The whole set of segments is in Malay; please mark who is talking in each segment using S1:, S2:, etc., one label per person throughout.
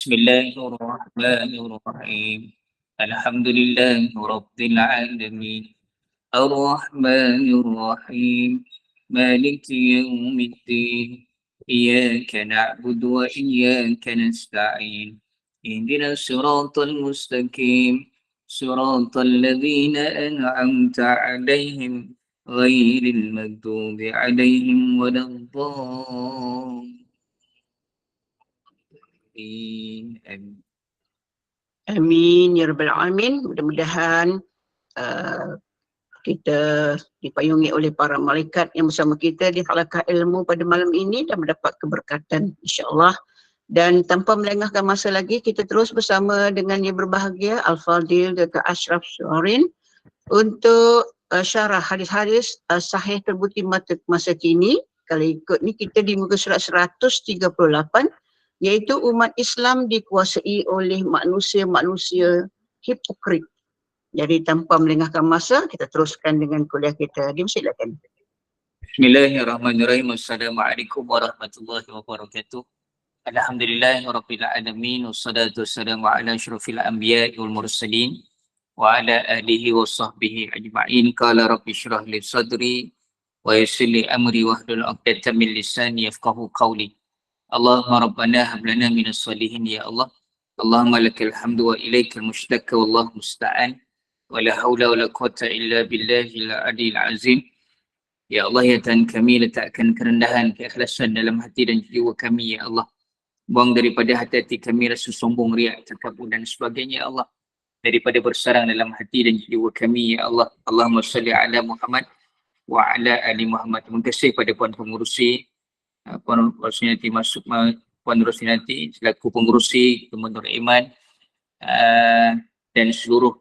S1: بسم الله الرحمن الرحيم الحمد لله رب العالمين الرحمن الرحيم مالك يوم الدين إياك نعبد وإياك نستعين اهدنا الصراط المستقيم صراط الذين أنعمت عليهم غير المغضوب عليهم ولا الضالين آمين.
S2: Amin ya rabbal alamin. Mudah-mudahan uh, kita dipayungi oleh para malaikat yang bersama kita di halaqah ilmu pada malam ini dan mendapat keberkatan insya-Allah. Dan tanpa melengahkan masa lagi, kita terus bersama dengan yang berbahagia Al-Fadil Dr. Ashraf Syuarin untuk syarah hadis-hadis sahih terbukti masa kini. Kalau ikut ni kita di muka surat 138, iaitu umat Islam dikuasai oleh manusia-manusia hipokrit. Jadi tanpa melengahkan masa, kita teruskan dengan kuliah kita. Silakan.
S1: Bismillahirrahmanirrahim. Assalamualaikum warahmatullahi wabarakatuh. Alhamdulillahirabbil alamin wassalatu wassalamu ala asyrafil anbiya'i wal mursalin wa ala alihi wa sahbihi ajma'in. Qala rabbi shrah li sadri wa yassir li amri wahlul 'uqdatam min lisani yafqahu qawli. Allahumma rabbana hab lana minas salihin ya Allah. Allahumma lakal hamdu wa ilaikal mushtaka wallahu musta'an. Wa la haula wa la quwwata illa billahil aliyyil azim. Ya Allah, ya Tuhan kami, letakkan kerendahan, keikhlasan dalam hati dan jiwa kami ya Allah. Buang daripada hati-hati kami rasa sombong, riak, takabur dan sebagainya ya Allah. Daripada bersarang dalam hati dan jiwa kami ya Allah. Allahumma salli ala Muhammad wa ala ali Muhammad. Terima kasih pada Puan Pengurusi, Puan Rosinati Puan Rosinati selaku pengurusi Kementerian Iman dan seluruh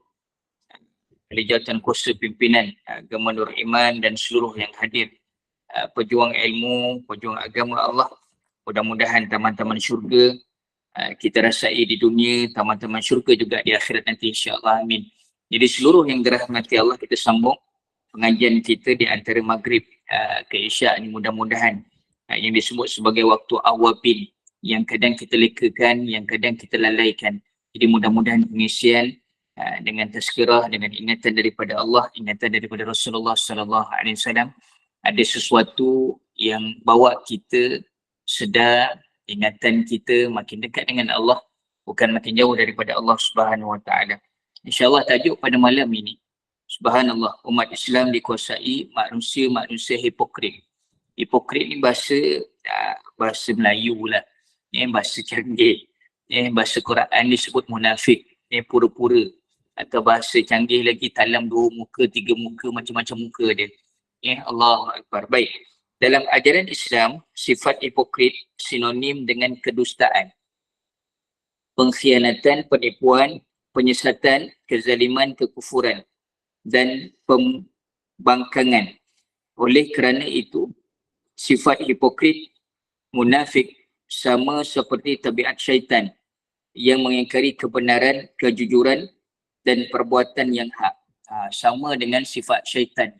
S1: jawatan kuasa pimpinan Agama Nur Iman dan seluruh yang hadir, pejuang ilmu, pejuang agama Allah. Mudah-mudahan taman-taman syurga kita rasai di dunia, taman-taman syurga juga di akhirat nanti insya-Allah, amin. Jadi seluruh yang dirahmati Allah, kita sambung pengajian kita di antara maghrib ke isyak ni, mudah-mudahan yang disebut sebagai waktu awabin, yang kadang kita lekakan, yang kadang kita lalaikan. Jadi mudah-mudahan pengisian dengan tazkirah, dengan ingatan daripada Allah, ingatan daripada Rasulullah sallallahu alaihi wasallam, ada sesuatu yang bawa kita sedar, ingatan kita makin dekat dengan Allah, bukan makin jauh daripada Allah Subhanahu wa taala. Insya-Allah tajuk pada malam ini, subhanallah, umat Islam dikuasai manusia-manusia hipokrit. Hipokrit ni bahasa Melayu lah, bahasa canggih. Bahasa Quran disebut munafik, pura-pura. Atau bahasa canggih lagi, talam 2 muka, 3 muka, macam-macam muka dia. Allahu Akbar. Baik. Dalam ajaran Islam, sifat hipokrit sinonim dengan kedustaan, pengkhianatan, penipuan, penyesatan, kezaliman, kekufuran dan pembangkangan. Oleh kerana itu, sifat hipokrit, munafik sama seperti tabiat syaitan yang mengingkari kebenaran, kejujuran dan perbuatan yang hak. Sama dengan sifat syaitan.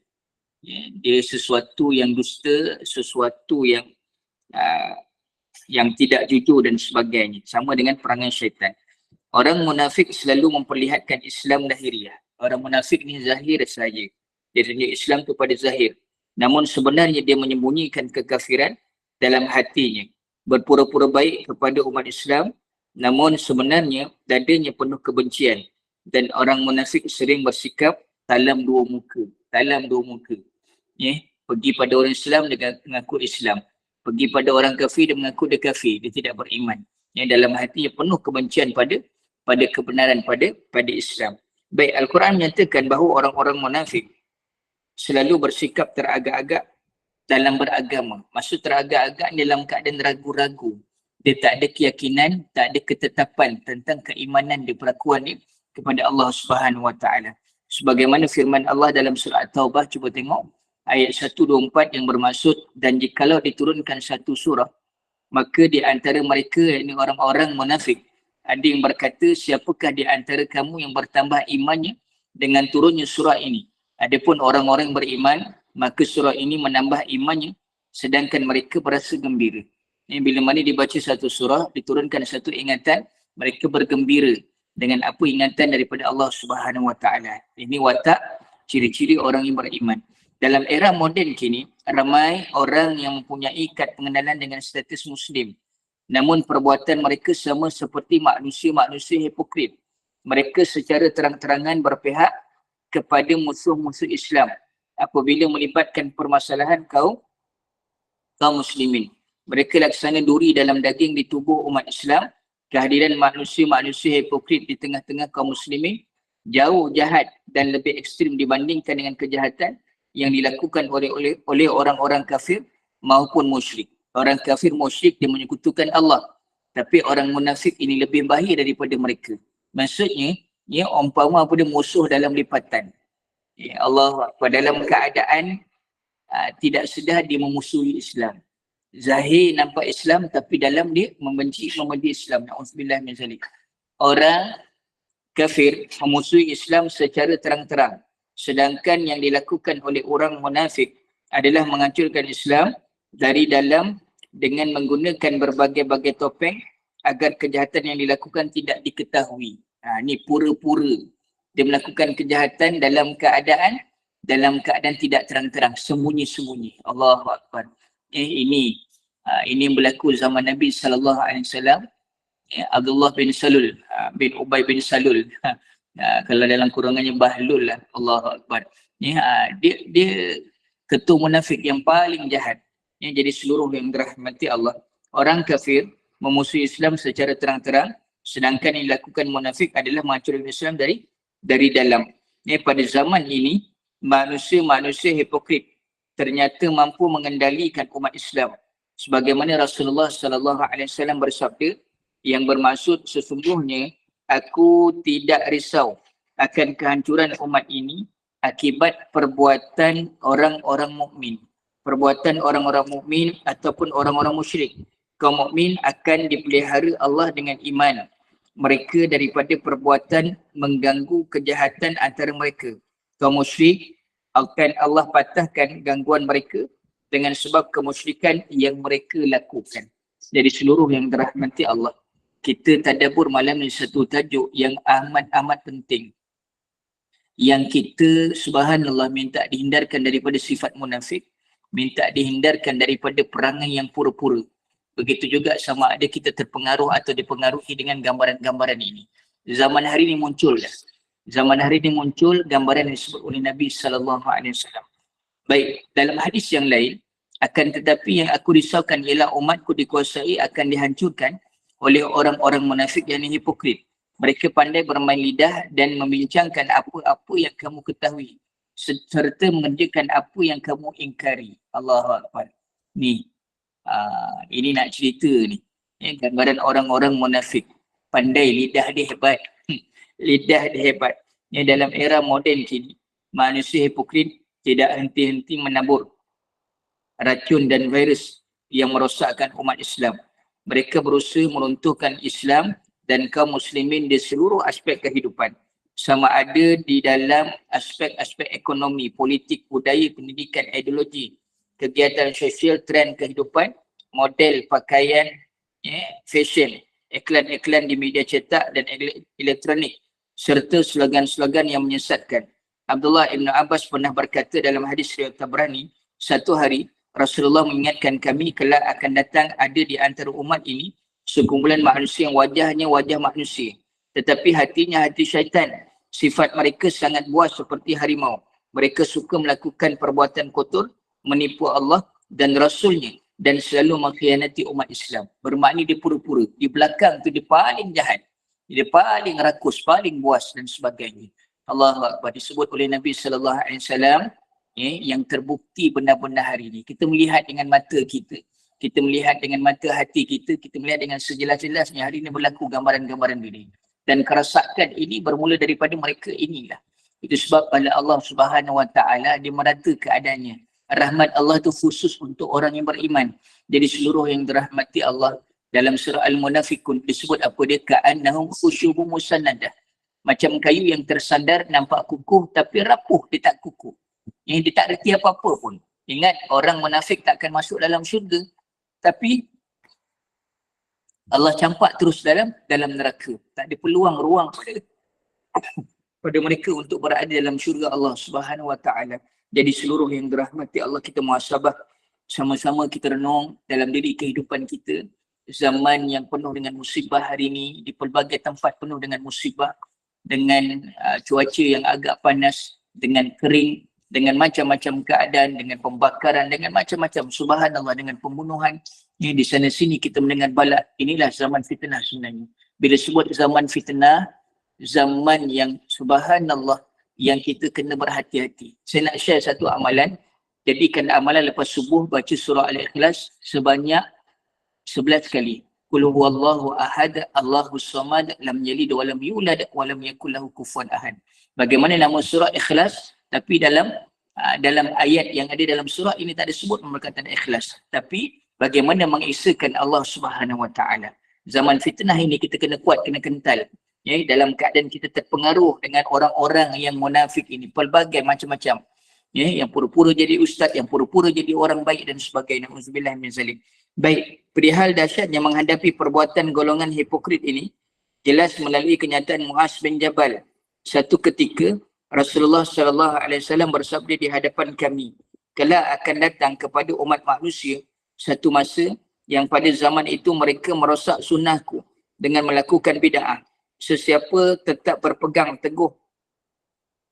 S1: Dia sesuatu yang dusta, sesuatu yang tidak jujur dan sebagainya. Sama dengan perangai syaitan. Orang munafik selalu memperlihatkan Islam lahiriah. Orang munafik ni zahir saja. Dia tunjuk Islam kepada zahir. Namun sebenarnya dia menyembunyikan kekafiran dalam hatinya. Berpura-pura baik kepada umat Islam, namun sebenarnya dadanya penuh kebencian. Dan orang munafik sering bersikap talam 2 muka. Talam 2 muka. Pergi pada orang Islam, dia mengaku Islam. Pergi pada orang kafir, dia mengaku dia kafir. Dia tidak beriman. Dalam hatinya penuh kebencian pada kebenaran, pada Islam. Baik, Al-Quran menyatakan bahawa orang-orang munafik selalu bersikap teragak-agak dalam beragama. Maksud teragak-agak dalam keadaan ragu-ragu. Dia tak ada keyakinan, tak ada ketetapan tentang keimanan dia, perakuan dia kepada Allah Subhanahu wa taala. Sebagaimana firman Allah dalam surah At-Taubah, cuba tengok ayat 124 yang bermaksud, dan jikalau diturunkan satu surah, maka di antara mereka, yakni orang-orang munafik, ada yang berkata, siapakah di antara kamu yang bertambah imannya dengan turunnya surah ini? Adapun orang-orang beriman, maka surah ini menambah imannya, sedangkan mereka berasa gembira. Bila mana dibaca satu surah, diturunkan satu ingatan, Mereka bergembira dengan apa ingatan daripada Allah Subhanahu Wa Taala. Ini watak ciri-ciri orang yang beriman. Dalam era moden kini, ramai orang yang mempunyai kad pengenalan dengan status Muslim. Namun perbuatan mereka sama seperti manusia-manusia hipokrit. Mereka secara terang-terangan berpihak kepada musuh-musuh Islam apabila melibatkan permasalahan kaum muslimin. Mereka laksana duri dalam daging di tubuh umat Islam. Kehadiran manusia-manusia hipokrit di tengah-tengah kaum muslimin jauh jahat dan lebih ekstrim dibandingkan dengan kejahatan yang dilakukan oleh orang-orang kafir maupun musyrik. Orang kafir musyrik dia menyekutukan Allah. Tapi orang munafik ini lebih bahaya daripada mereka. Maksudnya, ya umpama pada musuh dalam lipatan. Ya Allah, dalam keadaan tidak sedar dia memusuhi Islam. Zahir nampak Islam tapi dalam dia membenci Islam. Na'udzubillah min zalik. Orang kafir memusuhi Islam secara terang-terang. Sedangkan yang dilakukan oleh orang munafik adalah menghancurkan Islam dari dalam dengan menggunakan berbagai-bagai topeng agar kejahatan yang dilakukan tidak diketahui. Ini pura-pura. Dia melakukan kejahatan dalam keadaan tidak terang-terang, sembunyi-sembunyi. Allahu Akbar. Ini yang berlaku zaman Nabi SAW. Abdullah bin Salul, bin Ubay bin Salul. Kalau dalam kurangannya Bahlul lah. Allahu Akbar. Dia ketua munafik yang paling jahat. Jadi seluruh yang dirahmati Allah. Orang kafir memusuhi Islam secara terang-terang, sedangkan yang dilakukan munafik adalah menghancurkan Islam dari dalam. Pada zaman ini, manusia-manusia hipokrit ternyata mampu mengendalikan umat Islam. Sebagaimana Rasulullah SAW bersabda, yang bermaksud sesungguhnya aku tidak risau akan kehancuran umat ini akibat perbuatan orang-orang mukmin. Perbuatan orang-orang mukmin ataupun orang-orang musyrik. Kaum mukmin akan dipelihara Allah dengan iman mereka daripada perbuatan mengganggu kejahatan antara mereka. Kaum musyrik akan Allah patahkan gangguan mereka dengan sebab kemusyrikan yang mereka lakukan. Jadi seluruh yang dirahmati Allah, kita tadabbur malam ini satu tajuk yang amat penting. Yang kita subhanallah minta dihindarkan daripada sifat munafik, minta dihindarkan daripada perangai yang pura-pura. Begitu juga sama ada kita terpengaruh atau dipengaruhi dengan gambaran-gambaran ini. Zaman hari ini muncul. Zaman hari ini muncul gambaran yang disebut oleh Nabi SAW. Baik, dalam hadis yang lain, akan tetapi yang aku risaukan ialah umatku dikuasai akan dihancurkan oleh orang-orang munafik yang hipokrit. Mereka pandai bermain lidah dan membincangkan apa-apa yang kamu ketahui serta mengerjakan apa yang kamu ingkari. Allahu Akbar. Ini nak cerita ni. Gambaran orang-orang munafik. Pandai, lidah dia hebat. Lidah dia hebat. Dalam era moden kini, manusia hipokrit tidak henti-henti menabur racun dan virus yang merosakkan umat Islam. Mereka berusaha meruntuhkan Islam dan kaum muslimin di seluruh aspek kehidupan. Sama ada di dalam aspek-aspek ekonomi, politik, budaya, pendidikan, ideologi, kegiatan sosial, trend kehidupan, model pakaian, fashion, iklan-iklan di media cetak dan elektronik, serta slogan-slogan yang menyesatkan. Abdullah Ibn Abbas pernah berkata dalam hadis riwayat Tabrani, satu hari Rasulullah mengingatkan kami kelak akan datang ada di antara umat ini sekumpulan manusia yang wajahnya wajah manusia, tetapi hatinya hati syaitan. Sifat mereka sangat buas seperti harimau. Mereka suka melakukan perbuatan kotor, menipu Allah dan Rasulnya dan selalu mengkhianati umat Islam. Bermakna dia pura-pura. Di belakang tu dia paling jahat. Dia paling rakus, paling buas dan sebagainya. Allahu Akbar. Disebut oleh Nabi SAW yang terbukti benar-benar hari ini. Kita melihat dengan mata kita. Kita melihat dengan mata hati kita. Kita melihat dengan sejelas-jelasnya hari ini berlaku gambaran-gambaran ini. Dan kerosakan ini bermula daripada mereka inilah. Itu sebab pada Allah Subhanahu Wa Taala dia merata keadaannya. Rahmat Allah itu khusus untuk orang yang beriman. Jadi seluruh yang dirahmati Allah dalam surah Al-Munafikun disebut apa dia? Ka'annahum khusyubun musannadah. Macam kayu yang tersandar nampak kukuh tapi rapuh, dia tak kukuh. Dia tak reti apa-apa pun. Ingat orang munafik tak akan masuk dalam syurga. Tapi Allah campak terus dalam neraka. Tak ada peluang ruang pada mereka untuk berada dalam syurga Allah Subhanahu wa taala. Jadi seluruh yang dirahmati Allah, kita muhasabah, sama-sama kita renung dalam diri kehidupan kita. Zaman yang penuh dengan musibah hari ini, di pelbagai tempat penuh dengan musibah, dengan cuaca yang agak panas, dengan kering, dengan macam-macam keadaan, dengan pembakaran, dengan macam-macam, subhanallah, dengan pembunuhan. Ya, di sana sini kita mendengar bala. Inilah zaman fitnah sebenarnya. Bila sebut zaman fitnah, zaman yang subhanallah, yang kita kena berhati-hati. Saya nak share satu amalan. Jadikan amalan lepas subuh baca surah Al-Ikhlas sebanyak 11 kali. Qul huwallahu ahad, Allahus samad, lam yalid wa lam yulad wa lam yakul lahu kufuwan ahad. Bagaimana nama surah Ikhlas, tapi dalam ayat yang ada dalam surah ini tak ada sebut perkataan ikhlas. Tapi bagaimana mengisahkan Allah Subhanahu wa taala. Zaman fitnah ini kita kena kuat, kena kental. Ya, dalam keadaan kita terpengaruh dengan orang-orang yang munafik ini, pelbagai macam-macam. Ya, yang pura-pura jadi ustaz, yang pura-pura jadi orang baik dan sebagainya. Auzubillah min zalik. Baik, perihal dahsyatnya menghadapi perbuatan golongan hipokrit ini, jelas melalui kenyataan Muaz bin Jabal. Satu ketika Rasulullah sallallahu alaihi wasallam bersabda di hadapan kami, kelak akan datang kepada umat manusia satu masa yang pada zaman itu mereka merosak sunnahku dengan melakukan bid'ah. Sesiapa tetap berpegang teguh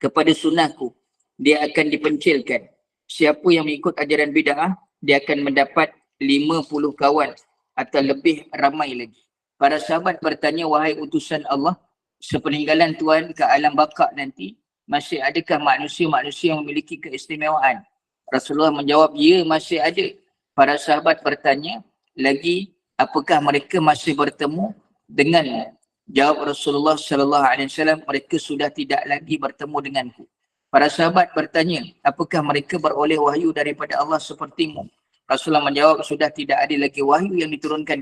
S1: kepada sunnahku, dia akan dipencilkan. Siapa yang mengikut ajaran bid'ah, dia akan mendapat 50 kawan atau lebih ramai lagi. Para sahabat bertanya, wahai utusan Allah, sepeninggalan Tuhan ke alam baka nanti, masih adakah manusia-manusia yang memiliki keistimewaan? Rasulullah menjawab, ya, masih ada. Para sahabat bertanya lagi, apakah mereka masih bertemu dengan? Jawab Rasulullah sallallahu alaihi wasallam, mereka sudah tidak lagi bertemu denganku. Para sahabat bertanya, apakah mereka beroleh wahyu daripada Allah sepertimu? Rasulullah menjawab, sudah tidak ada lagi wahyu yang diturunkan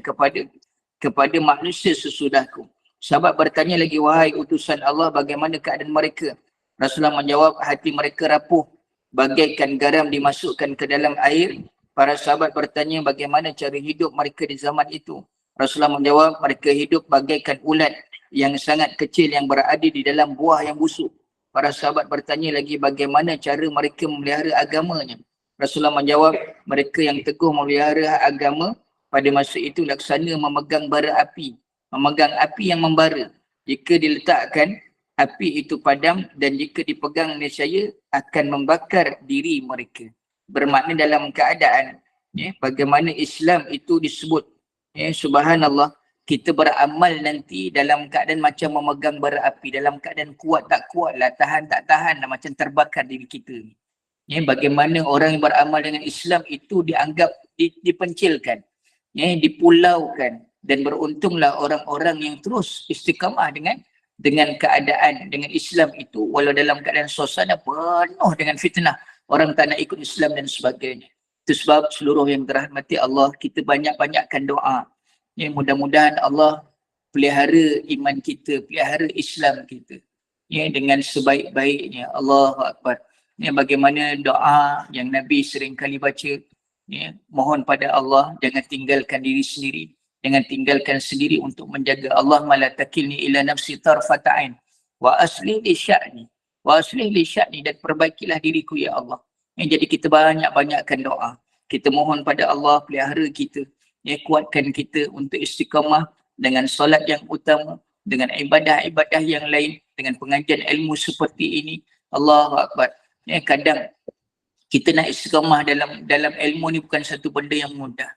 S1: kepada manusia sesudahku. Sahabat bertanya lagi, wahai utusan Allah, bagaimana keadaan mereka? Rasulullah menjawab, hati mereka rapuh bagaikan garam dimasukkan ke dalam air. Para sahabat bertanya, bagaimana cara hidup mereka di zaman itu? Rasulullah menjawab, mereka hidup bagaikan ulat yang sangat kecil yang berada di dalam buah yang busuk. Para sahabat bertanya lagi, bagaimana cara mereka memelihara agamanya? Rasulullah menjawab, mereka yang teguh memelihara agama pada masa itu laksana memegang bara api, memegang api yang membara. Jika diletakkan, api itu padam, dan jika dipegang nescaya akan membakar diri mereka. Bermakna dalam keadaan bagaimana Islam itu disebut, subhanallah, kita beramal nanti dalam keadaan macam memegang bara api, dalam keadaan kuat tak kuat lah, tahan tak tahan lah, macam terbakar diri kita ni. Bagaimana orang yang beramal dengan Islam itu dianggap dipencilkan, dipulaukan, dan beruntunglah orang-orang yang terus istiqamah dengan keadaan, dengan Islam itu, walau dalam keadaan suasana penuh dengan fitnah, orang tak nak ikut Islam dan sebagainya. Itu sebab seluruh yang dirahmati Allah, kita banyak-banyakkan doa. Mudah-mudahan Allah pelihara iman kita, pelihara Islam kita, dengan sebaik-baiknya. Allahu Akbar. Bagaimana doa yang Nabi sering kali baca, mohon pada Allah, jangan tinggalkan diri sendiri, jangan tinggalkan sendiri untuk menjaga. Allahumma la takilni ila nafsi tarfata ain wa aslih li sya'ni wa aslih li sya'ni, dan perbaikilah diriku ya Allah. Jadi kita banyak-banyakkan doa. Kita mohon pada Allah pelihara kita, kuatkan kita untuk istiqamah dengan solat yang utama, dengan ibadah-ibadah yang lain, dengan pengajian ilmu seperti ini. Allahu Akbar. Kadang kita nak istiqamah dalam ilmu ni bukan satu benda yang mudah.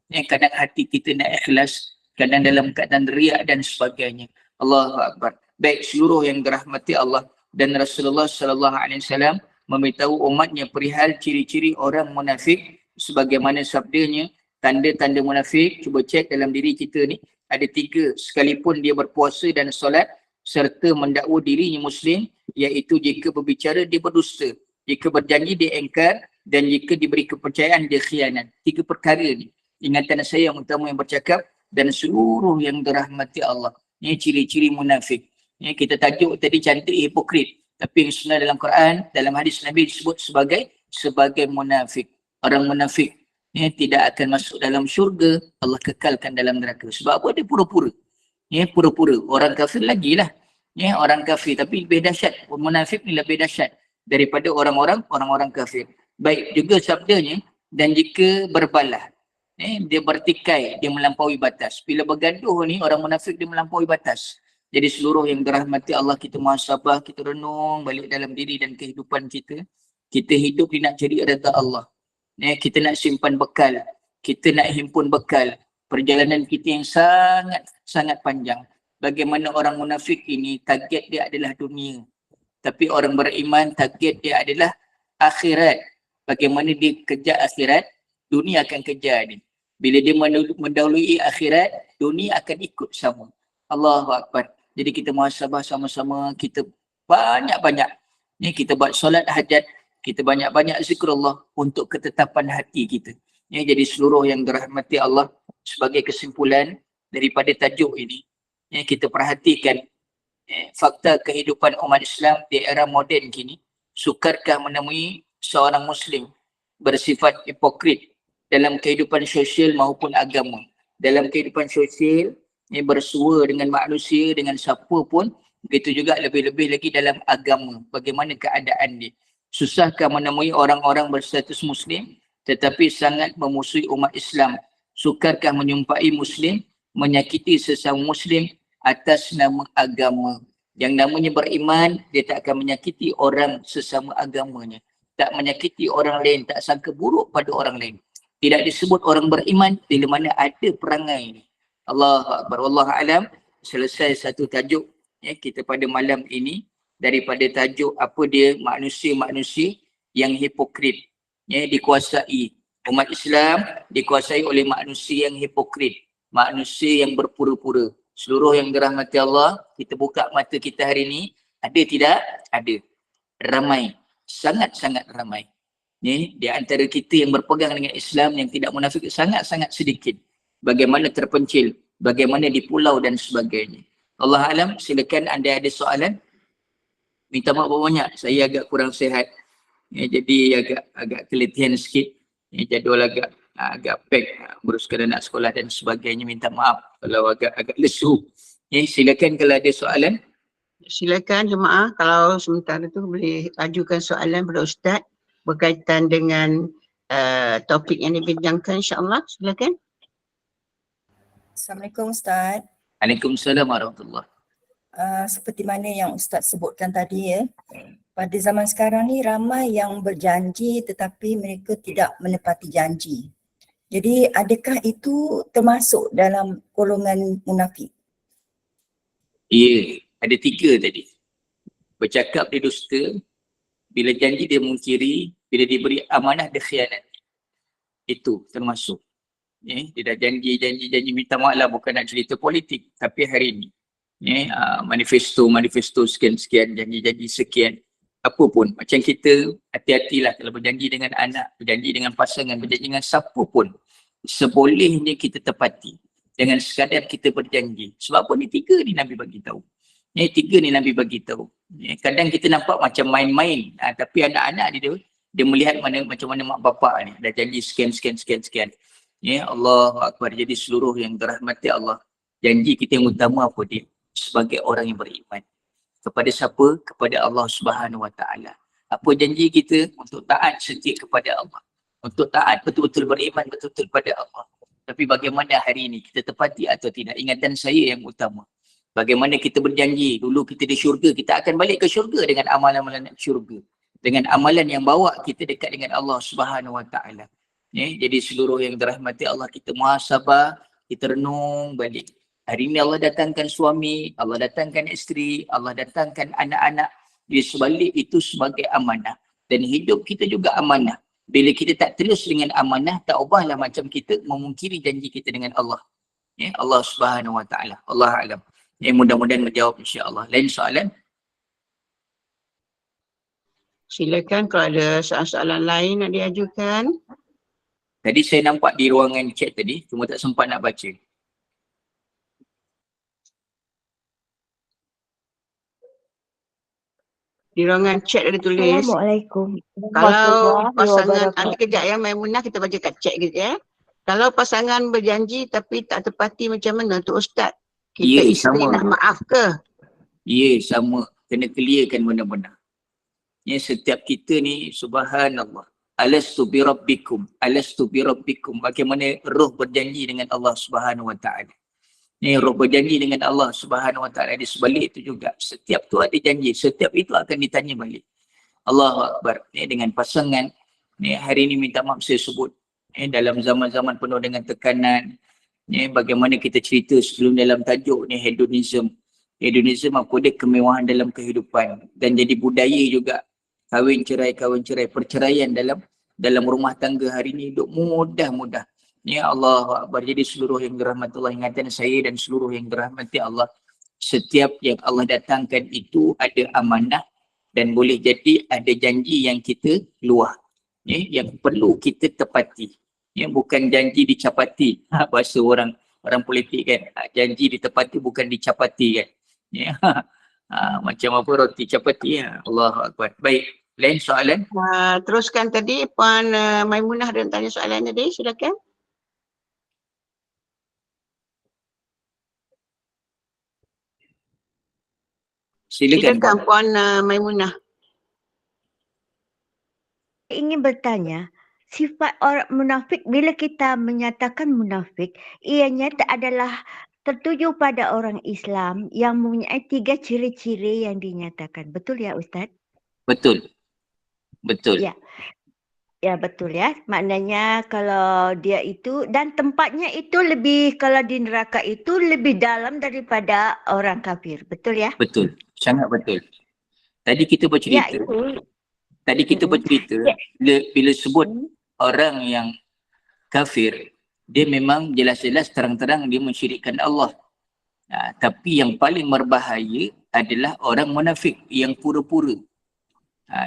S1: Kadang hati kita nak ikhlas, kadang dalam keadaan riak dan sebagainya. Allahu Akbar. Baik, seluruh yang dirahmati Allah dan Rasulullah sallallahu alaihi wasallam memberitahu umatnya perihal ciri-ciri orang munafik sebagaimana sabdanya, tanda-tanda munafik, cuba cek dalam diri kita ni, ada 3, sekalipun dia berpuasa dan solat serta mendakwa dirinya Muslim, iaitu jika berbicara dia berdusta, jika berjanji dia engkar, dan jika diberi kepercayaan dia khianat. 3 perkara ni, ingatan saya yang utama yang bercakap dan seluruh yang dirahmati Allah. Ini ciri-ciri munafik. Kita tajuk tadi cantik hipokrit, tapi yang sebenarnya dalam Quran, dalam hadis Nabi disebut sebagai munafik. Orang munafik tidak akan masuk dalam syurga, Allah kekalkan dalam neraka. Sebab apa? Dia pura-pura. Pura-pura. Orang kafir lagi lah. Orang kafir tapi lebih dahsyat. Munafik ni lebih dahsyat daripada orang-orang kafir. Baik juga sabdanya, dan jika berbalah, dia bertikai, dia melampaui batas. Bila bergaduh ni, orang munafik dia melampaui batas. Jadi seluruh yang dirahmati Allah, kita muhasabah, kita renung balik dalam diri dan kehidupan kita. Kita hidup ni nak cari redha Allah. Kita nak simpan bekal, kita nak himpun bekal. Perjalanan kita yang sangat panjang. Bagaimana orang munafik ini target dia adalah dunia, tapi orang beriman target dia adalah akhirat. Bagaimana dia kejar akhirat, dunia akan kejar dia. Bila dia mendahului akhirat, dunia akan ikut sama. Allahu Akbar. Jadi kita muhasabah sama-sama, kita banyak-banyak. Kita buat solat hajat, kita banyak-banyak zikrullah untuk ketetapan hati kita. Jadi seluruh yang dirahmati Allah, sebagai kesimpulan daripada tajuk ini, kita perhatikan fakta kehidupan umat Islam di era moden kini. Sukarkah menemui seorang Muslim bersifat hipokrit dalam kehidupan sosial maupun agama? Dalam kehidupan sosial, bersua dengan manusia, dengan siapa pun. Begitu juga lebih-lebih lagi dalam agama. Bagaimana keadaan dia? Susahkah menemui orang-orang berstatus Muslim tetapi sangat memusuhi umat Islam? Sukarkah menyumpai Muslim, menyakiti sesama Muslim atas nama agama? Yang namanya beriman, dia tak akan menyakiti orang sesama agamanya. Tak menyakiti orang lain, tak sangka buruk pada orang lain. Tidak disebut orang beriman bila mana ada perangai ini. Allahu Akbar. Wallahu alam. Selesai satu tajuk kita pada malam ini daripada tajuk apa dia, manusia-manusia yang hipokrit. Dikuasai. Umat Islam dikuasai oleh manusia yang hipokrit. Manusia yang berpura-pura. Seluruh yang dirahmati Allah, kita buka mata kita hari ini, ada tidak? Ada. Ramai. Sangat-sangat ramai. Di antara kita yang berpegang dengan Islam yang tidak munafik sangat-sangat sedikit. Bagaimana terpencil, bagaimana di pulau dan sebagainya. Allah alam, silakan anda ada soalan. Minta maaf banyak, saya agak kurang sihat. Jadi agak keletihan sikit. Jadual agak pack, beruskan anak sekolah dan sebagainya. Minta maaf kalau agak lesu. Silakan kalau ada soalan.
S2: Silakan jemaah, kalau sementara tu boleh ajukan soalan kepada Ustaz berkaitan dengan topik yang dibincangkan, insyaAllah. Silakan.
S3: Assalamualaikum Ustaz.
S1: Waalaikumsalam warahmatullahi.
S3: Seperti mana yang Ustaz sebutkan tadi pada zaman sekarang ni ramai yang berjanji tetapi mereka tidak menepati janji. Jadi adakah itu termasuk dalam golongan munafik?
S1: Ya, ada 3 tadi. Bercakap dia dusta, bila janji dia mungkiri, bila diberi amanah dia khianat. Itu termasuk. Dia dah janji minta maaf lah, bukan nak cerita politik, tapi hari ini manifesto sekian, janji sekian, apa pun. Macam kita hati-hatilah kalau berjanji dengan anak, berjanji dengan pasangan, berjanji dengan siapa pun, sebolehnya kita tepati dengan sekadar kita berjanji. Sebab apa? Ni 3 ni Nabi bagi tahu. 3 ni Nabi bagi tahu. Kadang kita nampak macam main-main, tapi anak-anak dia melihat macam mana mak bapak ni dah janji sekian. Allahu Akbar. Jadi seluruh yang dirahmati Allah, janji kita yang utama apa dia? Sebagai orang yang beriman. Kepada siapa? Kepada Allah Subhanahu Wa Taala. Apa janji kita? Untuk taat setia kepada Allah. Untuk taat betul-betul beriman betul-betul pada Allah. Tapi bagaimana hari ini? Kita tepati atau tidak? Ingatan saya yang utama. Bagaimana kita berjanji, dulu kita di syurga, kita akan balik ke syurga dengan amalan-amalan syurga. Dengan amalan yang bawa kita dekat dengan Allah Subhanahu Wa Taala. Jadi seluruh yang dirahmati Allah, kita muhasabah, kita renung balik. Hari ini Allah datangkan suami, Allah datangkan isteri, Allah datangkan anak-anak. Di sebalik itu sebagai amanah. Dan hidup kita juga amanah. Bila kita tak terus dengan amanah, tak ubahlah macam kita memungkiri janji kita dengan Allah. Allah Subhanahu Wa Taala. Allah alam. Mudah-mudahan menjawab insya-Allah. Lain soalan?
S2: Silakan kalau ada soalan-soalan lain nak diajukan.
S1: Tadi saya nampak di ruangan chat tadi, cuma tak sempat nak baca.
S2: Di ruangan chat ada tulis.
S4: Assalamualaikum
S2: Kalau
S4: warahmatullahi
S2: pasangan, nanti
S4: wabarakatuh.
S2: kejap ya Maimunah, kita baca kat chat gitu ya. Kalau pasangan berjanji tapi tak tepati, macam mana tu Ustaz? Kita
S1: Ya,
S2: isteri
S1: sama.
S2: nak maaf ke?
S1: Ya, sama. Kena clearkan benar-benar. Ya, setiap kita ni, subhanallah. Alastu bi rabbikum. Alastu bi rabbikum. Bagaimana roh berjanji dengan Allah Subhanahu Wa Taala. Ni roh berjanji dengan Allah Subhanahu Wa Taala. Di sebalik itu juga. Setiap tu ada janji. Setiap itu akan ditanya balik. Allahu Akbar. Ni dengan pasangan. Ni hari ni minta maaf saya sebut. Dalam zaman-zaman penuh dengan tekanan. Ni bagaimana kita cerita sebelum dalam tajuk ni hedonism. Hedonism apa dia? Kemewahan dalam kehidupan. Dan jadi budaya juga. Kahwin cerai, perceraian dalam rumah tangga hari ni duk mudah-mudah. Ya Allah Akbar. Jadi seluruh yang dirahmati Allah, ingatan saya dan seluruh yang dirahmati Allah, setiap yang Allah datangkan itu ada amanah dan boleh jadi ada janji yang kita luah. Ya, yang perlu kita tepati. Ya, bukan janji dicapati. Bahasa orang politik kan. Janji ditepati bukan dicapati kan. Ya. Macam apa roti capati ya. Allahu Akbar. Baik. Lain soalan?
S2: Teruskan tadi Puan Maimunah ada tanya soalan tadi, silakan. Silakan Puan Maimunah.
S4: Ingin bertanya, sifat orang munafik, bila kita menyatakan munafik, ianya adalah tertuju pada orang Islam yang mempunyai 3 ciri-ciri yang dinyatakan. Betul ya Ustaz?
S1: Betul. Betul.
S4: Ya. Ya betul ya. Maknanya kalau dia itu dan tempatnya itu lebih, kalau di neraka itu lebih dalam daripada orang kafir. Betul ya?
S1: Betul. Sangat betul. Tadi kita bercerita.
S4: Ya itu.
S1: Tadi kita bercerita. Bila sebut orang yang kafir, dia memang jelas-jelas terang-terang dia mensyirikkan Allah. Tapi yang paling berbahaya adalah orang munafik yang pura-pura.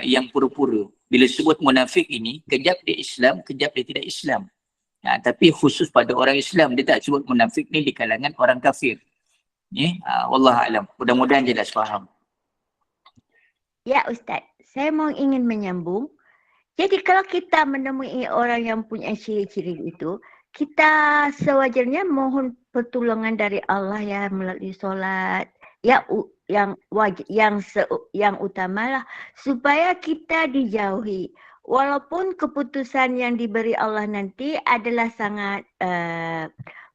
S1: Yang pura-pura. Bila sebut munafik ini, kejap dia Islam, kejap dia tidak Islam. Tapi khusus pada orang Islam, dia tak sebut munafik ni di kalangan orang kafir. Wallahualam. Mudah-mudahan jelas faham.
S4: Ya Ustaz, saya ingin menyambung. Jadi kalau kita menemui orang yang punya ciri-ciri itu, kita sewajarnya mohon pertolongan dari Allah ya melalui solat. Ya yang utamalah supaya kita dijauhi. Walaupun keputusan yang diberi Allah nanti adalah sangat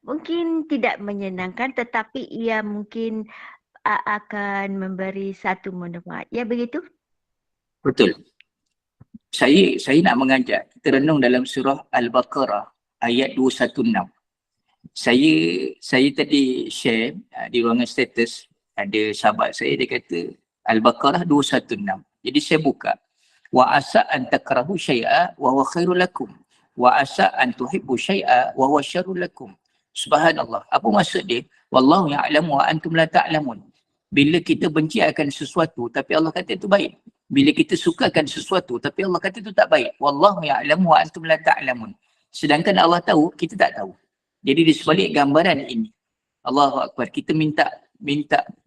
S4: mungkin tidak menyenangkan, tetapi ia mungkin akan memberi satu manfaat. Ya begitu?
S1: Betul. Saya nak mengajak kita renung dalam surah Al-Baqarah ayat 216. Saya tadi share di ruangan status, ada sahabat saya dia kata Al-Baqarah 216. Jadi saya buka. Wa asa an takrahu syai'a wa huwa khairul lakum. Wa asa an tuhibbu syai'a wa huwa syarrul lakum. Subhanallah. Apa maksud dia? Wallahu ya'lamu wa antum la ta'lamun. Bila kita benci akan sesuatu tapi Allah kata itu baik. Bila kita suka akan sesuatu tapi Allah kata itu tak baik. Wallahu ya'lamu wa antum la ta'lamun. Sedangkan Allah tahu, kita tak tahu. Jadi di sebalik gambaran ini, Allahu Akbar, kita minta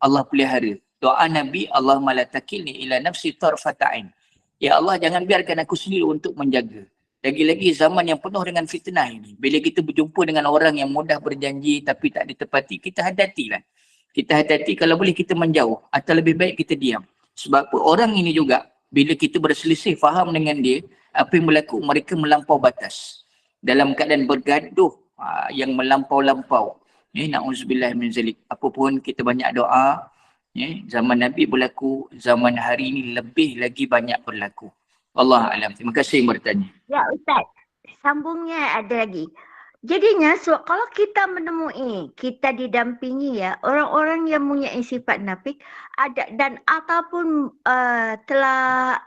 S1: Allah pelihara. Doa Nabi, Allahumma la takilni ila nafsi tarfata'in. Ya Allah, jangan biarkan aku sendiri untuk menjaga. Lagi-lagi zaman yang penuh dengan fitnah ini. Bila kita berjumpa dengan orang yang mudah berjanji tapi tak ditepati, kita hadatilah. Kita hati-hati, kalau boleh kita menjauh atau lebih baik kita diam. Sebab apa? Orang ini juga bila kita berselisih faham dengan dia, apa yang berlaku? Mereka melampau batas. Dalam keadaan bergaduh yang melampau-lampau. Na'udzubillah min zalik. Apapun kita banyak doa. Zaman Nabi berlaku, zaman hari ini lebih lagi banyak berlaku. Allah alam. Terima kasih yang bertanya.
S4: Ya Ustaz, sambungnya ada lagi. Jadinya kalau kita menemui, kita didampingi ya orang-orang yang mempunyai sifat nafik ada dan ataupun telah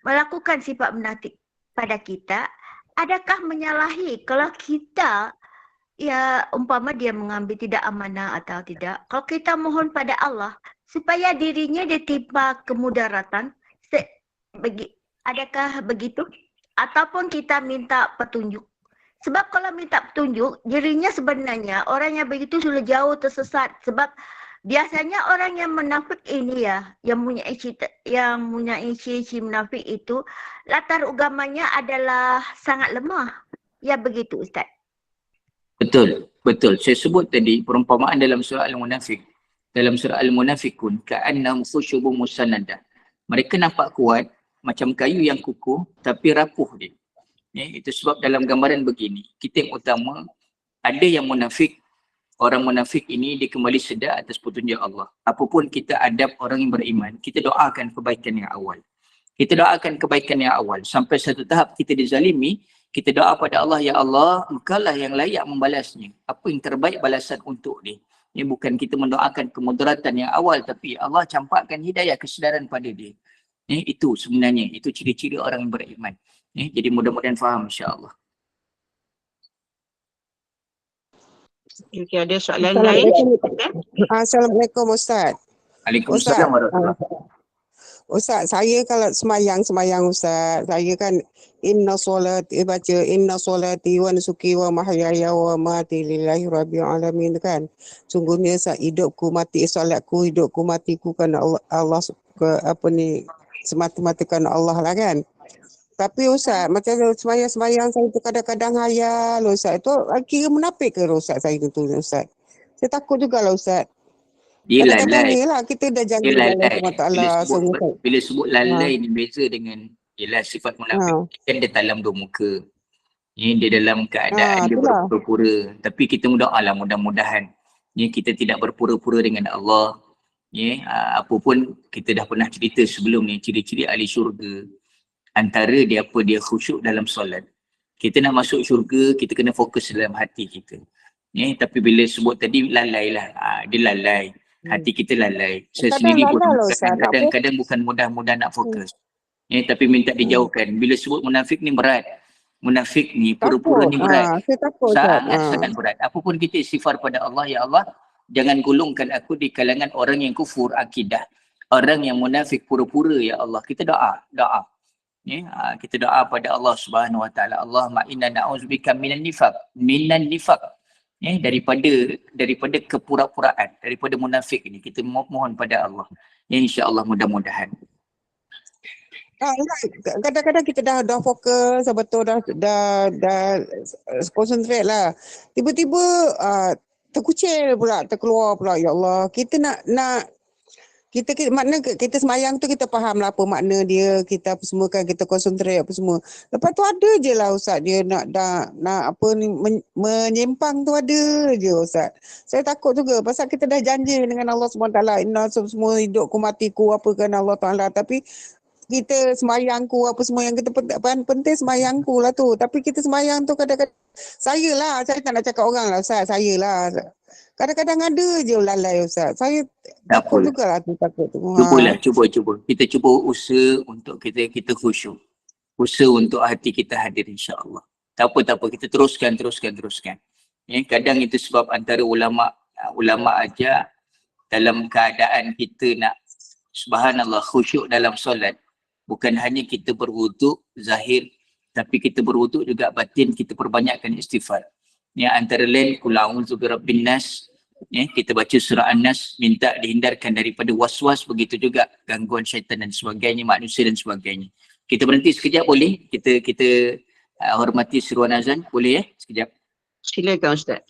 S4: melakukan sifat menafik pada kita, adakah menyalahi kalau kita ya umpama dia mengambil tidak amanah atau tidak? Kalau kita mohon pada Allah supaya dirinya ditimpa kemudaratan, adakah begitu? Ataupun kita minta petunjuk? Sebab kalau minta petunjuk, dirinya sebenarnya orang yang begitu sudah jauh tersesat. Sebab Biasanya orang yang munafik ini ya, yang mempunyai ciri-ciri munafik itu, latar agamanya adalah sangat lemah. Ya begitu Ustaz.
S1: Betul, betul. Saya sebut tadi perumpamaan dalam surah Al-Munafik. Dalam surah Al-Munafikun, ka'annahum khusyubun musannada. Mereka nampak kuat macam kayu yang kukuh tapi rapuh dia. Ya, itu sebab dalam gambaran begini, kita yang utama, ada yang munafik, orang munafik ini dia kembali sedar atas petunjuk Allah. Apapun kita adab orang yang beriman, kita doakan kebaikan yang awal. Kita doakan kebaikan yang awal. Sampai satu tahap kita dizalimi, kita doa pada Allah, ya Allah, engkaulah yang layak membalasnya. Apa yang terbaik balasan untuk dia. Ini bukan kita mendoakan kemudaratan yang awal, tapi ya Allah campakkan hidayah kesedaran pada dia. Itu sebenarnya, itu ciri-ciri orang yang beriman. Jadi mudah-mudahan faham insya-Allah.
S2: Okey, ada soalan lain?
S5: Assalamualaikum Ustaz.
S1: Waalaikumsalam warahmatullahi wabarakatuh.
S5: Ustaz, saya kalau semayang Ustaz, saya kan baca inna solati wa nusuki wa mahyaya wa mati lillahi rabbil alamin kan. Sungguhnya hidupku mati solatku, hidupku matiku kan Allah semata-mata kan Allah lah kan. Tapi Ustaz, macam semayang saya tu kadang-kadang hayal Ustaz. Itu kira munafik ke Ustaz saya tu Ustaz? Saya takut jugalah Ustaz.
S1: Dia
S5: Kadang-kadang
S1: lalai.
S5: ni lah kita dah janji
S1: Dia
S5: Allah
S1: lalai.
S5: SWT.
S1: Bila sebut lalai ni beza dengan ialah sifat munafik. Kan dia talam dua muka. Dia dalam keadaan dia
S5: itulah.
S1: berpura-pura. Tapi kita doalah mudah-mudahan kita tidak berpura-pura dengan Allah. Apapun kita dah pernah cerita sebelum ni, ciri-ciri ahli syurga. Antara dia khusyuk dalam solat. Kita nak masuk syurga, kita kena fokus dalam hati kita. Tapi bila sebut tadi lalai lah. Dia lalai. Hati kita lalai. Saya sendiri pun kadang-kadang bukan mudah-mudah nak fokus. Tapi minta dijauhkan. Bila sebut munafik ni berat. Munafik ni, pura-pura ni berat.
S5: Saya takut
S1: Sangat berat. Apapun kita istighfar pada Allah, ya Allah, jangan golongkan aku di kalangan orang yang kufur akidah. Orang yang munafik pura-pura, ya Allah. Kita doa. Kita doa pada Allah Subhanahu Wa Taala. Allahumma inna na'udzubika minan nifaq. Daripada kepura-puraan, daripada munafik ini, kita mohon pada Allah. Insya-Allah mudah-mudahan.
S5: Kadang-kadang kita dah fokus, betul dah concentrate lah. Tiba-tiba terkucil pula, terkeluar pula, ya Allah. Kita nak makna kita semayang tu kita faham lah apa makna dia, kita apa semua kan, kita concentrate apa semua. Lepas tu ada je lah Ustaz, dia nak apa ni menyimpang tu ada je Ustaz. Saya takut juga pasal kita dah janji dengan Allah SWT, inna semua hidupku matiku apa kan Allah Ta'ala, tapi kita semayangku apa semua yang kita penting semayangku lah tu, tapi kita semayang tu kadang-kadang saya tak nak cakap orang lah Ustaz, saya lah kadang-kadang ada je lalai Ustaz. Saya takut jugalah tu, takut tu.
S1: Cuba. Kita cuba usaha untuk kita khusyuk. Usaha untuk hati kita hadir insya-Allah. Tak apa. Kita teruskan. Kadang itu sebab antara ulama ajar dalam keadaan kita nak subhanallah khusyuk dalam solat. Bukan hanya kita berwuduk zahir, tapi kita berwuduk juga batin, kita perbanyakkan istighfar. Antara lain qul a'udzu birabbin nas, kita baca surah An-Nas, minta dihindarkan daripada was-was, begitu juga gangguan syaitan dan sebagainya, manusia dan sebagainya. Kita berhenti sekejap boleh? Kita hormati seruan azan, boleh sekejap?
S2: Silakan Ustaz.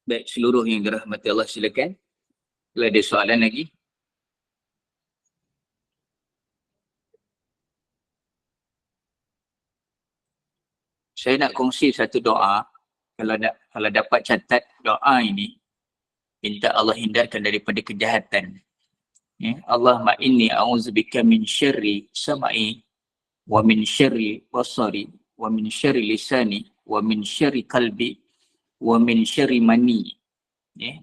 S1: Baik, seluruh yang dirahmati Allah silakan. Kalau ada soalan lagi. Saya nak kongsi satu doa. Kalau dapat catat doa ini, minta Allah hindarkan daripada kejahatan. Ya, Allahumma inni a'udzubika min syarri sam'i wa min syarri basari wa min syarri lisani wa min syarri qalbi wa min syarri mani. Ya,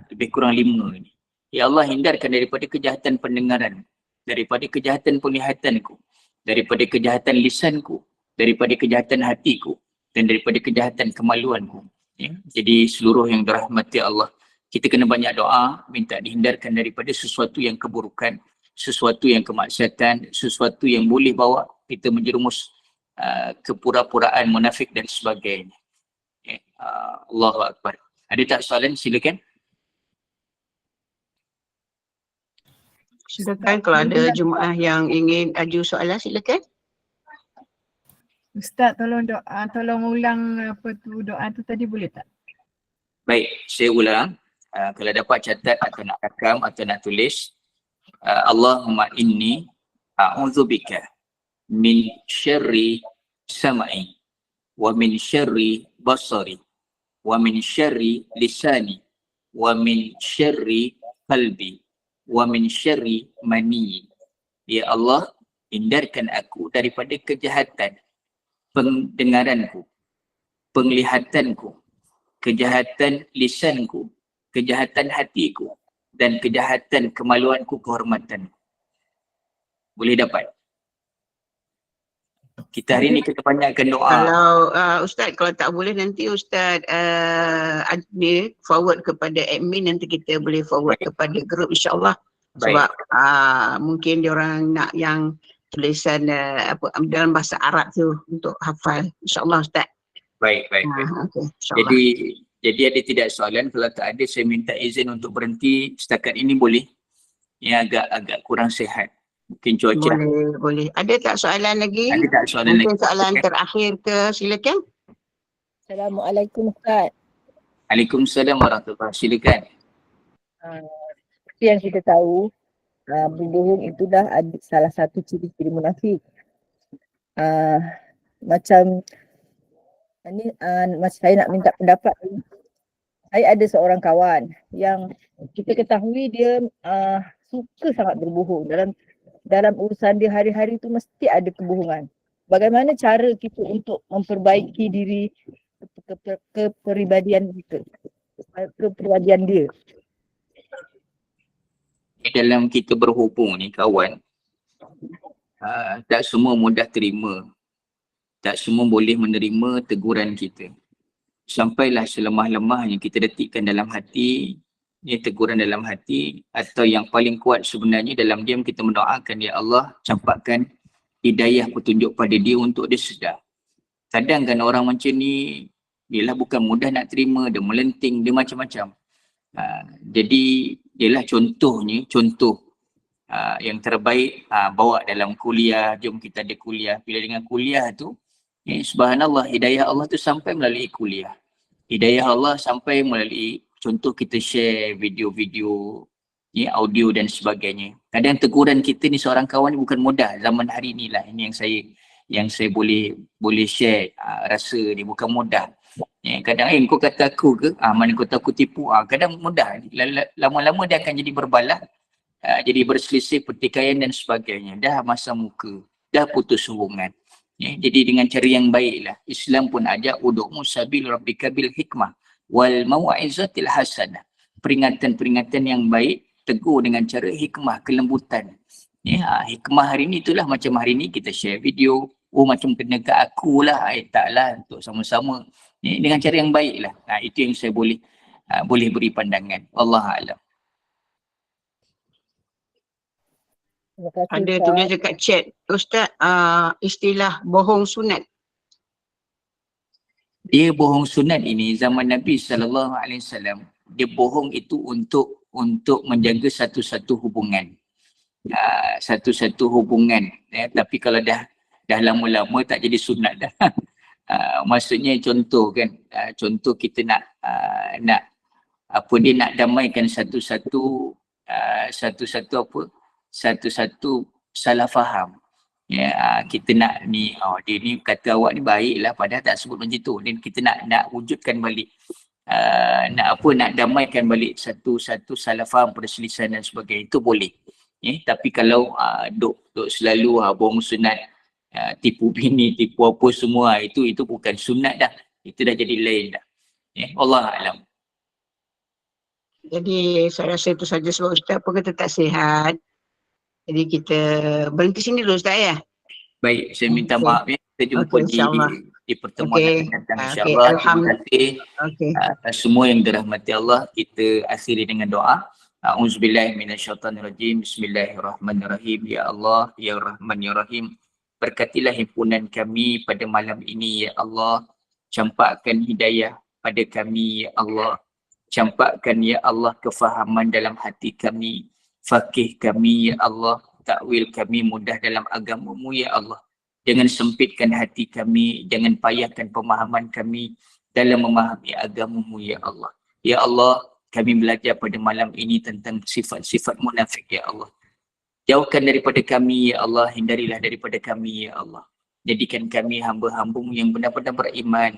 S1: lebih kurang 5 ni. Ya Allah, hindarkan daripada kejahatan pendengaran, daripada kejahatan penglihatanku, daripada kejahatan lisanku, daripada kejahatan hatiku, dan daripada kejahatan kemaluanku. Ya. Jadi seluruh yang dirahmati Allah, kita kena banyak doa, minta dihindarkan daripada sesuatu yang keburukan, sesuatu yang kemaksiatan, sesuatu yang boleh bawa kita menjerumus kepura-puraan, munafik dan sebagainya. Ya. Allahu Akbar. Ada tak soalan? Silakan.
S2: Silakan kalau ada jemaah yang ingin aju soalan, silakan.
S6: Ustaz, tolong ulang apa tu doa tu tadi, boleh tak?
S1: Baik, saya ulang. Kalau dapat catat atau nak rakam atau nak tulis, Allahumma inni a'udzubika min syarri sam'i wa min syarri basari wa min syarri lisani wa min syarri qalbi wa min syarri mani. Ya Allah, hindarkan aku daripada kejahatan pendengaranku, penglihatanku, kejahatan lisanku, kejahatan hatiku, dan kejahatan kemaluanku, kehormatanku. Boleh dapat? Kita hari ni kena banyakkan doa.
S2: Kalau Ustaz, kalau tak boleh nanti Ustaz admin forward kepada admin, nanti kita boleh forward kepada grup insyaAllah. Sebab mungkin diorang nak yang tulisan dalam bahasa Arab tu untuk hafal. InsyaAllah Ustaz.
S1: Baik.
S2: Okay, insyaAllah.
S1: Jadi ada tidak soalan? Kalau tak ada, saya minta izin untuk berhenti setakat ini, boleh? Yang agak kurang sihat. Mungkin cuaca.
S2: Boleh. Ada tak soalan lagi?
S1: Ada tak soalan
S2: Mungkin
S1: lagi?
S2: soalan terakhir ke? Silakan.
S7: Assalamualaikum Ustaz.
S1: Waalaikumsalam warahmatullahi wabarakatuh. Silakan.
S7: Seperti yang kita tahu, berbohong itu dah ada salah satu ciri-ciri munafik. Macam saya nak minta pendapat. Saya ada seorang kawan yang kita ketahui dia suka sangat berbohong. Dalam urusan dia hari-hari tu mesti ada kebohongan. Bagaimana cara kita untuk memperbaiki diri kepribadian kita, kepribadian dia?
S1: Dalam kita berhubung ni kawan, tak semua mudah terima. Tak semua boleh menerima teguran kita. Sampailah selemah-lemahnya kita detikkan dalam hati, teguran dalam hati, atau yang paling kuat sebenarnya dalam diam kita mendoakan, ya Allah, campakkan hidayah petunjuk pada dia untuk dia sedar. Kadang kan orang macam ni, dia lah bukan mudah nak terima, dia melenting, dia macam-macam. Jadi ialah contoh yang terbaik bawa dalam kuliah. Jom kita ada kuliah. Bila dengan kuliah tu, subhanallah, hidayah Allah tu sampai melalui kuliah. Hidayah Allah sampai melalui contoh kita share video-video, audio dan sebagainya. Kadang teguran kita ni seorang kawan ni bukan mudah zaman hari ni lah. Ini yang saya boleh share rasa ni bukan mudah. Kadang kau kata aku ke, mana kau tahu aku tipu, kadang mudah. Lama-lama dia akan jadi berbalah, jadi berselisih, pertikaian dan sebagainya. Dah masa muka, dah putus hubungan. Jadi dengan cara yang baiklah. Islam pun ajak ud'u sabil rabbika bil hikmah wal mau'izatil hasanah. Peringatan-peringatan yang baik, tegur dengan cara hikmah, kelembutan. Hikmah hari ni itulah macam hari ni kita share video. Macam kena ke aku lah. Taklah, untuk sama-sama. Dengan cara yang baiklah. Itu yang saya boleh beri pandangan. Wallahualam.
S2: Ada tulis dekat chat, Ustaz, istilah bohong sunat.
S1: Dia bohong sunat ini zaman Nabi SAW, dia bohong itu untuk menjaga satu-satu hubungan. Satu-satu hubungan. Tapi kalau dah lama-lama tak jadi sunat dah. Maksudnya contoh kan, contoh kita nak apa dia nak damaikan satu-satu salah faham. Ya, kita nak ni, dia ni kata awak ni baik lah padahal tak sebut macam tu. Dan kita nak wujudkan balik, nak damaikan balik satu salah faham, perselisihan dan sebagainya, itu boleh. Tapi kalau duk selalu bohong sunat, tipu bini, tipu apa semua, itu bukan sunat dah. Itu dah jadi lain dah. Allah alam.
S2: Jadi saya rasa itu saja sebab Ustaz pun kata tak sihat. Jadi kita berhenti sini dulu Ustaz ya.
S1: Baik, saya minta
S2: Okey.
S1: maaf ya. Kita jumpa
S2: insyaAllah.
S1: di pertemuan
S2: Okey.
S1: akan datang
S2: Okey,
S1: insyaAllah. Terima kasih
S2: Okey.
S1: semua yang dirahmati Allah. Kita akhiri dengan doa. A'udzubillahi minasyaitanirrajim. Bismillahirrahmanirrahim. Ya Allah, ya Rahman, ya Rahim. Berkatilah himpunan kami pada malam ini ya Allah. Campakkan hidayah pada kami ya Allah. Campakkan ya Allah kefahaman dalam hati kami. Faqih kami ya Allah. Takwil kami mudah dalam agamamu ya Allah. Jangan sempitkan hati kami. Jangan payahkan pemahaman kami dalam memahami agamamu ya Allah. Ya Allah, kami belajar pada malam ini tentang sifat-sifat munafik ya Allah. Jauhkan daripada kami ya Allah. Hindarilah daripada kami ya Allah. Jadikan kami hamba-hambamu yang benar-benar beriman.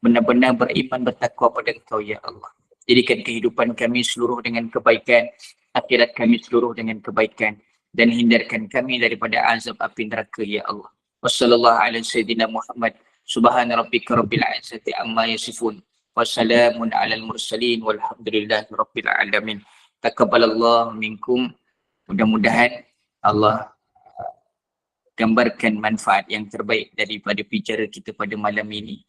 S1: Benar-benar beriman bertakwa pada Engkau ya Allah. Jadikan kehidupan kami seluruh dengan kebaikan, akhirat kami seluruh dengan kebaikan, dan hindarkan kami daripada azab api neraka ya Allah. Wassallallahu ala sayyidina Muhammad. Subhana rabbika rabbil izzati amma yasifun. Wassalamun alal mursalin walhamdulillahi rabbil alamin. Taqabbalallahu minkum. Mudah-mudahan Allah gambarkan manfaat yang terbaik daripada bicara kita pada malam ini.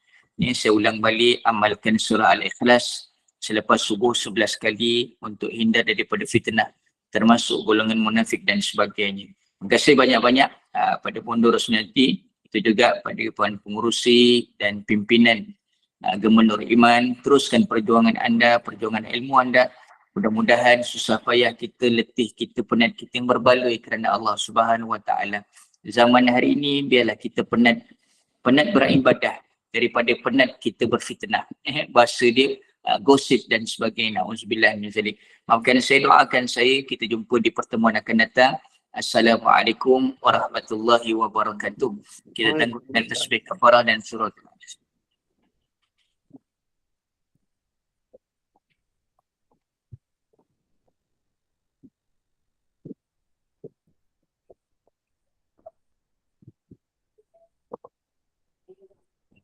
S1: Saya ulang balik, amalkan surah Al-Ikhlas selepas subuh 11 kali untuk hindar daripada fitnah, termasuk golongan munafik dan sebagainya. Terima kasih banyak-banyak pada Pondok Rosniati, itu juga pada puan pengurusi dan pimpinan Agama Nur Iman. Teruskan perjuangan anda, perjuangan ilmu anda. Mudah-mudahan susah payah kita, letih kita, penat kita yang berbaloi kerana Allah Subhanahu Wa Taala. Zaman hari ini biarlah kita penat beribadah daripada penat kita berfitnah. Bahasa dia gosip dan sebagainya. Auzubillah min zalik. Maafkan saya, doakan saya. Kita jumpa di pertemuan akan datang. Assalamualaikum warahmatullahi wabarakatuh. Kita tangguh dengan tasbih kafarah dan surah.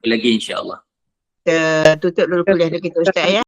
S1: Lagi insya-Allah.
S2: Kita tutup dulu kuliah kita Ustaz ya.